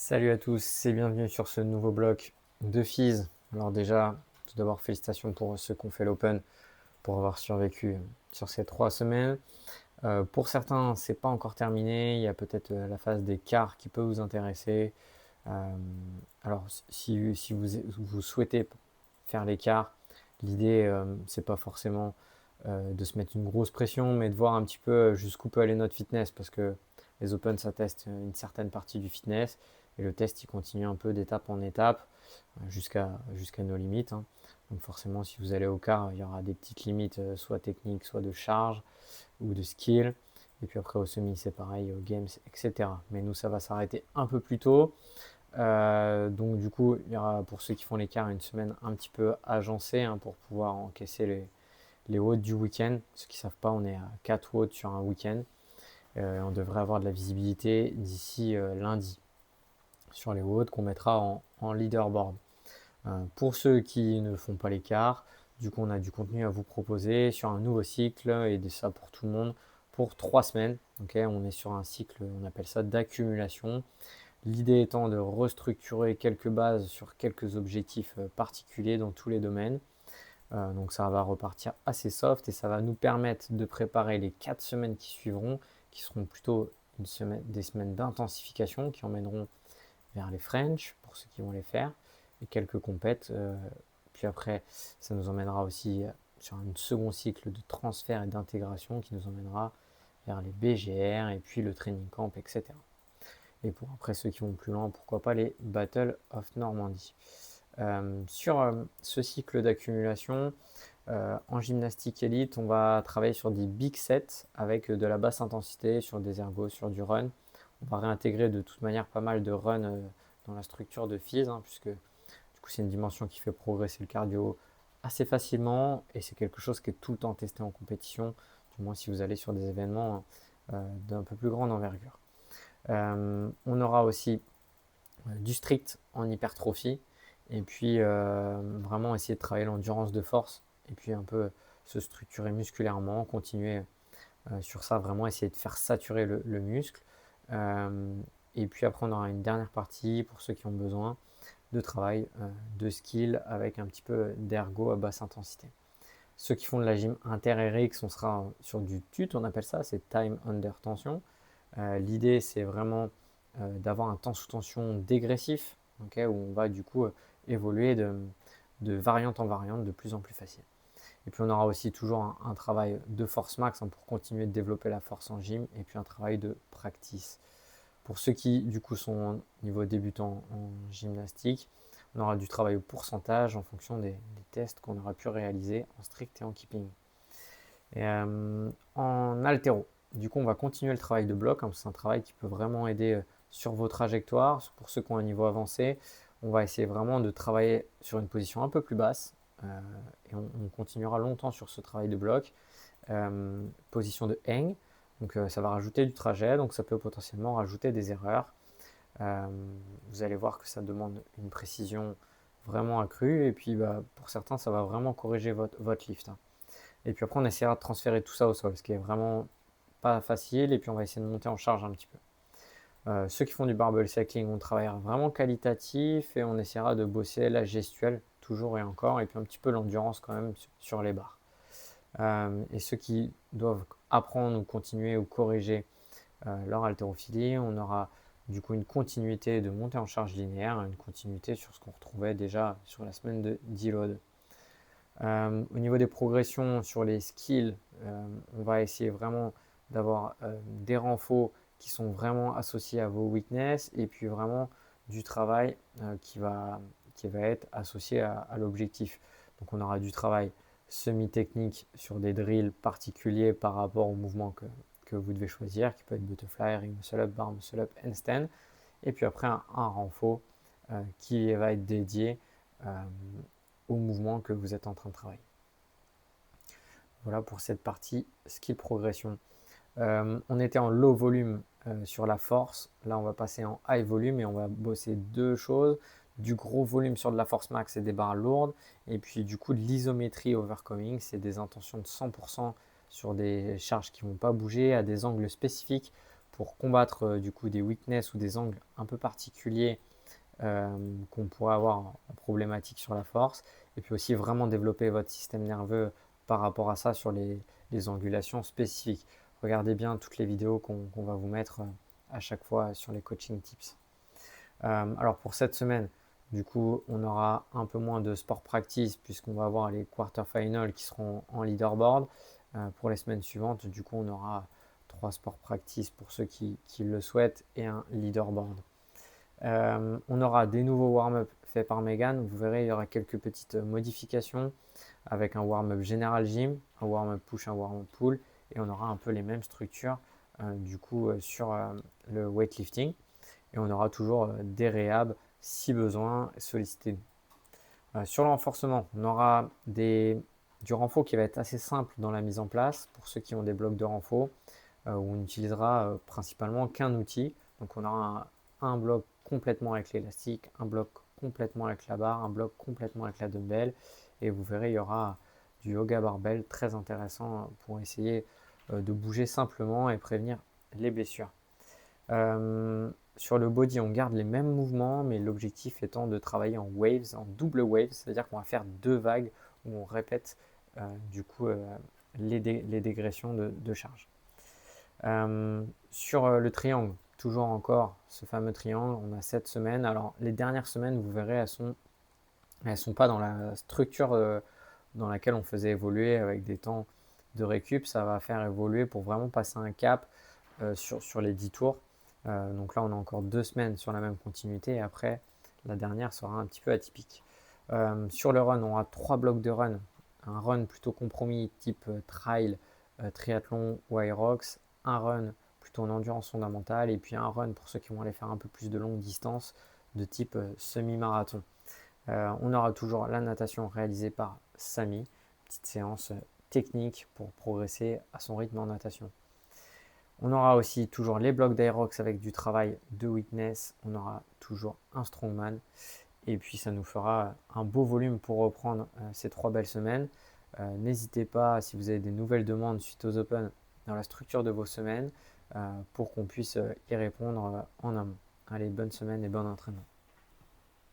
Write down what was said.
Salut à tous et bienvenue sur ce nouveau bloc de FIS. Alors déjà, tout d'abord félicitations pour ceux qui ont fait l'Open pour avoir survécu sur ces 3 semaines. Pour certains, c'est pas encore terminé. Il y a peut-être la phase des quarts qui peut vous intéresser. Euh, alors si vous souhaitez faire les quarts, l'idée c'est pas forcément de se mettre une grosse pression, mais de voir un petit peu jusqu'où peut aller notre fitness, parce que les Open, ça teste une certaine partie du fitness, et le test, il continue un peu d'étape en étape jusqu'à nos limites, hein. Donc forcément, si vous allez au quart, il y aura des petites limites, soit techniques, soit de charge ou de skill. Et puis après, au semi, c'est pareil, au games, etc. Mais nous, ça va s'arrêter un peu plus tôt. Donc du coup, il y aura pour ceux qui font l'écart une semaine un petit peu agencée, hein, pour pouvoir encaisser les WOD du week-end. Ceux qui ne savent pas, on est à 4 WOD sur un week-end. On devrait avoir de la visibilité d'ici lundi sur les WOD qu'on mettra en leaderboard. Pour ceux qui ne font pas l'écart, du coup on a du contenu à vous proposer sur un nouveau cycle, et de ça pour tout le monde, pour 3 semaines. Okay, on est sur un cycle, on appelle ça d'accumulation. L'idée étant de restructurer quelques bases sur quelques objectifs particuliers dans tous les domaines. Donc ça va repartir assez soft et ça va nous permettre de préparer les 4 semaines qui suivront, qui seront plutôt des semaines d'intensification qui emmèneront vers les French pour ceux qui vont les faire, et quelques compètes. Puis après, ça nous emmènera aussi sur un second cycle de transfert et d'intégration qui nous emmènera vers les BGR et puis le training camp, etc. Et pour après ceux qui vont plus loin, pourquoi pas les Battle of Normandie. Sur ce cycle d'accumulation, en gymnastique élite, on va travailler sur des big sets avec de la basse intensité, sur des ergos, sur du run. On va réintégrer de toute manière pas mal de run dans la structure de FIS, hein, puisque du coup c'est une dimension qui fait progresser le cardio assez facilement, et c'est quelque chose qui est tout le temps testé en compétition, du moins si vous allez sur des événements d'un peu plus grande envergure. On aura aussi du strict en hypertrophie, et puis vraiment essayer de travailler l'endurance de force, et puis un peu se structurer musculairement, continuer sur ça, vraiment essayer de faire saturer le muscle. Et puis après, on aura une dernière partie pour ceux qui ont besoin de travail, de skill avec un petit peu d'ergo à basse intensité. Ceux qui font de la gym inter-RX, on sera sur du TUT, on appelle ça, c'est time under tension. L'idée, c'est vraiment d'avoir un temps sous tension dégressif, okay, où on va du coup évoluer de variante en variante de plus en plus facile. Et puis on aura aussi toujours un travail de force max, hein, pour continuer de développer la force en gym, et puis un travail de practice. Pour ceux qui du coup sont au niveau débutant en gymnastique, on aura du travail au pourcentage en fonction des tests qu'on aura pu réaliser en strict et en keeping. Et en haltéro, du coup on va continuer le travail de bloc, hein, c'est un travail qui peut vraiment aider sur vos trajectoires. Pour ceux qui ont un niveau avancé, on va essayer vraiment de travailler sur une position un peu plus basse, et on continuera longtemps sur ce travail de bloc. Position de hang, donc ça va rajouter du trajet, donc ça peut potentiellement rajouter des erreurs. Vous allez voir que ça demande une précision vraiment accrue, et puis pour certains ça va vraiment corriger votre lift, hein. Et puis après on essaiera de transférer tout ça au sol, ce qui est vraiment pas facile, et puis on va essayer de monter en charge un petit peu. Ceux qui font du barbell cycling, on travaillera vraiment qualitatif, et on essaiera de bosser la gestuelle toujours et encore, et puis un petit peu l'endurance quand même sur les barres. Et ceux qui doivent apprendre ou continuer ou corriger leur haltérophilie, on aura du coup une continuité de montée en charge linéaire, une continuité sur ce qu'on retrouvait déjà sur la semaine de deload. Au niveau des progressions sur les skills, on va essayer vraiment d'avoir des renforts qui sont vraiment associés à vos weaknesses, et puis vraiment du travail qui va être associé à l'objectif. Donc on aura du travail semi-technique sur des drills particuliers par rapport au mouvement que vous devez choisir, qui peut être butterfly, ring muscle up, bar muscle up, handstand. Et puis après un renfort qui va être dédié au mouvement que vous êtes en train de travailler. Voilà pour cette partie skill progression. On était en low volume sur la force. Là, on va passer en high volume, et on va bosser deux choses. Du gros volume sur de la force max et des barres lourdes. Et puis du coup de l'isométrie overcoming, c'est des intentions de 100% sur des charges qui ne vont pas bouger à des angles spécifiques pour combattre du coup des weaknesses ou des angles un peu particuliers qu'on pourrait avoir en problématique sur la force, et puis aussi vraiment développer votre système nerveux par rapport à ça sur les angulations spécifiques. Regardez bien toutes les vidéos qu'on va vous mettre à chaque fois sur les coaching tips. Alors pour cette semaine, du coup, on aura un peu moins de sport practice puisqu'on va avoir les quarterfinals qui seront en leaderboard. Pour les semaines suivantes, du coup, on aura 3 sports practice pour ceux qui le souhaitent et un leaderboard. On aura des nouveaux warm-up faits par Megan. Vous verrez, il y aura quelques petites modifications avec un warm-up général gym, un warm-up push, un warm-up pull, et on aura un peu les mêmes structures du coup sur le weightlifting. Et on aura toujours des réhab si besoin sollicité. Sur le renforcement, on aura du renfort qui va être assez simple dans la mise en place pour ceux qui ont des blocs de renfort où on n'utilisera principalement qu'un outil. Donc on aura un bloc complètement avec l'élastique, un bloc complètement avec la barre, un bloc complètement avec la dumbbell, et vous verrez il y aura du yoga barbell très intéressant pour essayer de bouger simplement et prévenir les blessures. Sur le body, on garde les mêmes mouvements, mais l'objectif étant de travailler en waves, en double wave, c'est-à-dire qu'on va faire 2 vagues où on répète du coup les dégressions de charge. Sur le triangle, toujours encore ce fameux triangle, on a 7 semaines. Alors les dernières semaines, vous verrez, elles sont pas dans la structure dans laquelle on faisait évoluer avec des temps de récup. Ça va faire évoluer pour vraiment passer un cap sur les 10 tours. Donc là, on a encore 2 semaines sur la même continuité et après, la dernière sera un petit peu atypique. Sur le run, on aura 3 blocs de run. Un run plutôt compromis type trail, triathlon ou aerox. Un run plutôt en endurance fondamentale et puis un run pour ceux qui vont aller faire un peu plus de longue distance de type semi-marathon. On aura toujours la natation réalisée par Samy, petite séance technique pour progresser à son rythme en natation. On aura aussi toujours les blocs d'aerox avec du travail de weakness. On aura toujours un strongman. Et puis ça nous fera un beau volume pour reprendre ces 3 belles semaines. N'hésitez pas, si vous avez des nouvelles demandes suite aux Open, dans la structure de vos semaines pour qu'on puisse y répondre en amont. Allez, bonne semaine et bon entraînement.